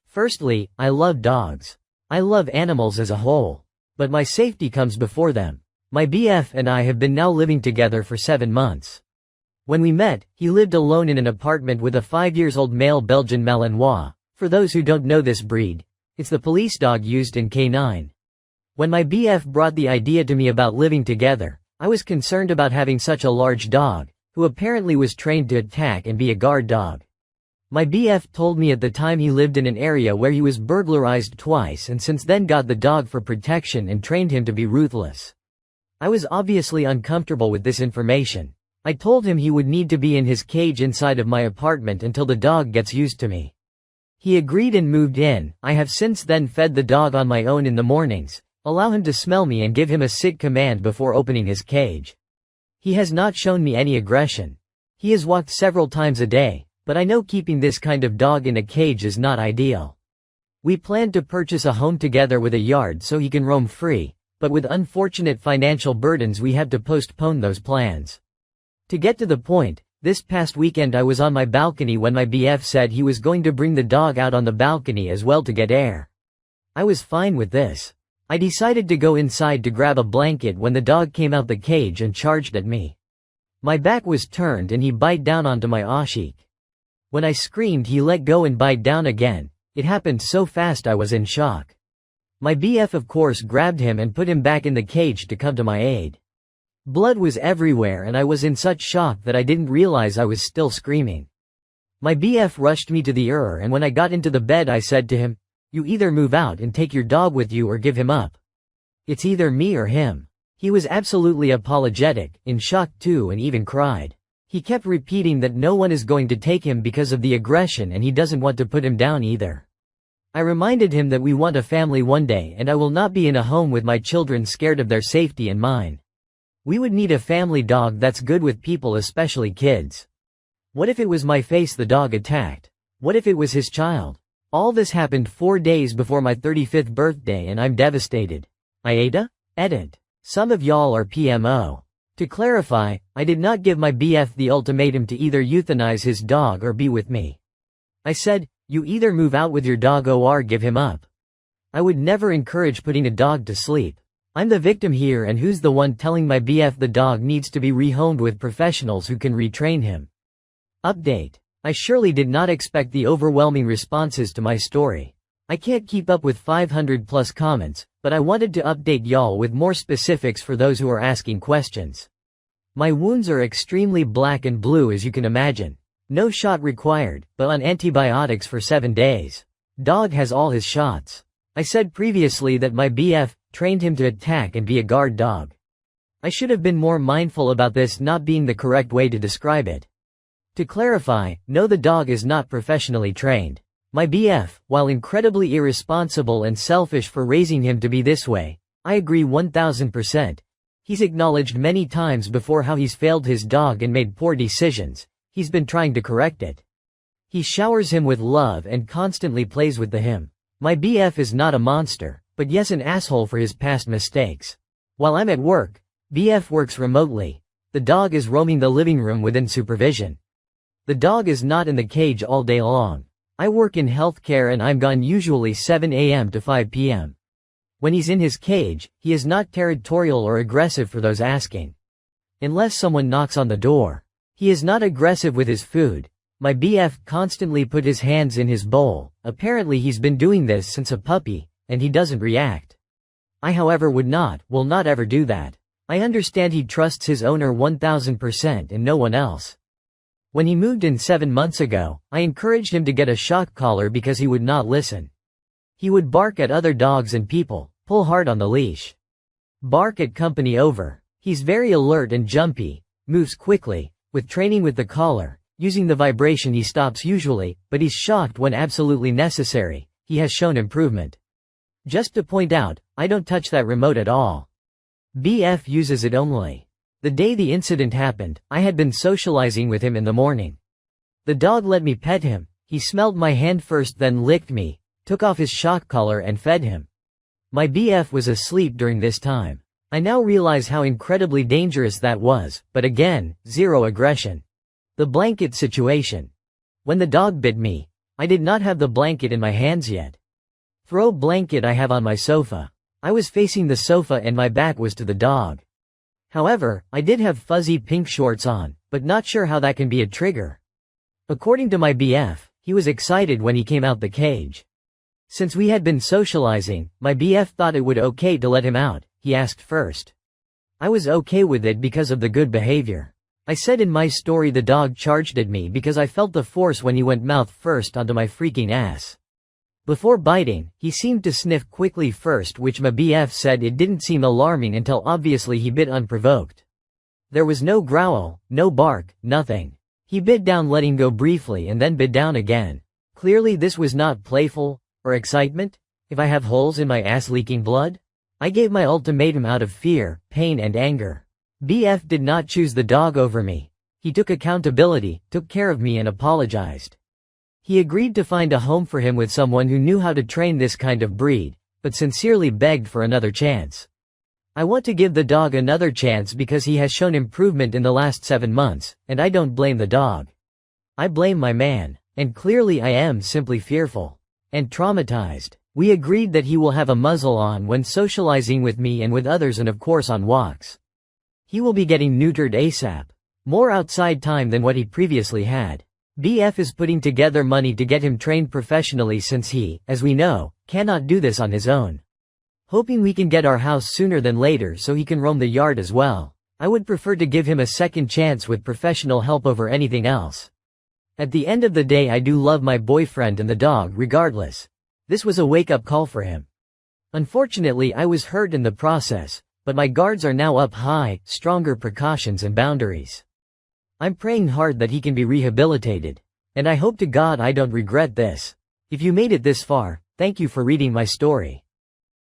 Firstly, I love dogs. I love animals as a whole. But my safety comes before them. My BF and I have been now living together for 7 months. When we met, he lived alone in an apartment with a 5-year-old male Belgian Malinois. For those who don't know this breed, it's the police dog used in K9. When my BF brought the idea to me about living together, I was concerned about having such a large dog, who apparently was trained to attack and be a guard dog. My BF told me at the time he lived in an area where he was burglarized twice and since then got the dog for protection and trained him to be ruthless. I was obviously uncomfortable with this information. I told him he would need to be in his cage inside of my apartment until the dog gets used to me. He agreed and moved in. I have since then fed the dog on my own in the mornings, allow him to smell me and give him a sit command before opening his cage. He has not shown me any aggression. He has walked several times a day, but I know keeping this kind of dog in a cage is not ideal. We planned to purchase a home together with a yard so he can roam free, but with unfortunate financial burdens we have to postpone those plans. To get to the point, this past weekend I was on my balcony when my BF said he was going to bring the dog out on the balcony as well to get air. I was fine with this. I decided to go inside to grab a blanket when the dog came out the cage and charged at me. My back was turned and he bit down onto my ashik. When I screamed he let go and bite down again. It happened so fast I was in shock. My BF of course grabbed him and put him back in the cage to come to my aid. Blood was everywhere and I was in such shock that I didn't realize I was still screaming. My BF rushed me to the ER and when I got into the bed I said to him, "You either move out and take your dog with you or give him up. It's either me or him." He was absolutely apologetic, in shock too and even cried. He kept repeating that no one is going to take him because of the aggression and he doesn't want to put him down either. I reminded him that we want a family one day and I will not be in a home with my children scared of their safety and mine. We would need a family dog that's good with people, especially kids. What if it was my face the dog attacked? What if it was his child? All this happened 4 days before my 35th birthday and I'm devastated. AITA? Edit. Some of y'all are PMO. To clarify, I did not give my BF the ultimatum to either euthanize his dog or be with me. I said, you either move out with your dog or give him up. I would never encourage putting a dog to sleep. I'm the victim here and who's the one telling my BF the dog needs to be rehomed with professionals who can retrain him. Update. I surely did not expect the overwhelming responses to my story. I can't keep up with 500 plus comments, but I wanted to update y'all with more specifics for those who are asking questions. My wounds are extremely black and blue as you can imagine. No shot required, but on antibiotics for 7 days. Dog has all his shots. I said previously that my BF trained him to attack and be a guard dog. I should have been more mindful about this not being the correct way to describe it. To clarify, no, the dog is not professionally trained. My BF, while incredibly irresponsible and selfish for raising him to be this way, I agree 1000%. He's acknowledged many times before how he's failed his dog and made poor decisions. He's been trying to correct it. He showers him with love and constantly plays with him. My BF is not a monster, but yes, an asshole for his past mistakes. While I'm at work, BF works remotely. The dog is roaming the living room within supervision. The dog is not in the cage all day long. I work in healthcare and I'm gone usually 7 a.m. to 5 p.m. When he's in his cage, he is not territorial or aggressive for those asking. Unless someone knocks on the door. He is not aggressive with his food. My BF constantly put his hands in his bowl. Apparently he's been doing this since a puppy, and he doesn't react. I however will not ever do that. I understand he trusts his owner 1000% and no one else. When he moved in 7 months ago, I encouraged him to get a shock collar because he would not listen. He would bark at other dogs and people, pull hard on the leash. Bark at company over. He's very alert and jumpy, moves quickly. With training with the collar, using the vibration he stops usually, but he's shocked when absolutely necessary. He has shown improvement. Just to point out, I don't touch that remote at all. BF uses it only. The day the incident happened, I had been socializing with him in the morning. The dog let me pet him. He smelled my hand first, then licked me, took off his shock collar and fed him. My BF was asleep during this time. I now realize how incredibly dangerous that was, but again, zero aggression. The blanket situation. When the dog bit me, I did not have the blanket in my hands yet. Throw blanket I have on my sofa. I was facing the sofa and my back was to the dog. However, I did have fuzzy pink shorts on, but not sure how that can be a trigger. According to my BF, he was excited when he came out the cage. Since we had been socializing, my BF thought it would okay to let him out, he asked first. I was okay with it because of the good behavior. I said in my story the dog charged at me because I felt the force when he went mouth first onto my freaking ass. Before biting, he seemed to sniff quickly first, which my BF said it didn't seem alarming until obviously he bit unprovoked. There was no growl, no bark, nothing. He bit down letting go briefly and then bit down again. Clearly this was not playful, or excitement? If I have holes in my ass leaking blood? I gave my ultimatum out of fear, pain and anger. BF did not choose the dog over me. He took accountability, took care of me and apologized. He agreed to find a home for him with someone who knew how to train this kind of breed, but sincerely begged for another chance. I want to give the dog another chance because he has shown improvement in the last 7 months, and I don't blame the dog. I blame my man, and clearly I am simply fearful. And traumatized. We agreed that he will have a muzzle on when socializing with me and with others and of course on walks. He will be getting neutered ASAP. More outside time than what he previously had. BF is putting together money to get him trained professionally since he, as we know, cannot do this on his own. Hoping we can get our house sooner than later so he can roam the yard as well. I would prefer to give him a second chance with professional help over anything else. At the end of the day I do love my boyfriend and the dog regardless. This was a wake-up call for him. Unfortunately I was hurt in the process, but my guards are now up high, stronger precautions and boundaries. I'm praying hard that he can be rehabilitated. And I hope to God I don't regret this. If you made it this far, thank you for reading my story.